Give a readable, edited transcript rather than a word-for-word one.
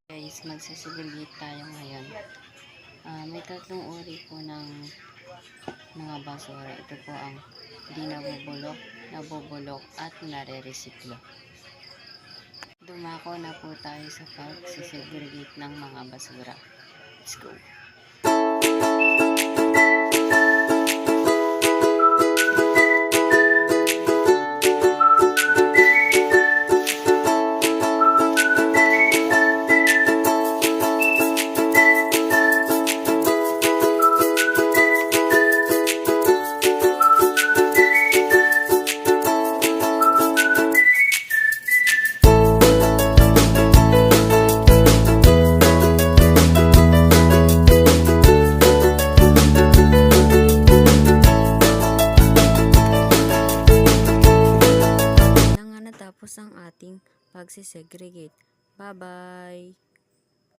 Guys, magsisegregate tayo ngayon. May tatlong uri po ng mga basura. Ito po ang di nabubulok at nare-recyclo. Dumako na po tayo sa pagsisegregate ng mga basura. Let's go! Tapos ang ating pagsisegregate. Bye-bye!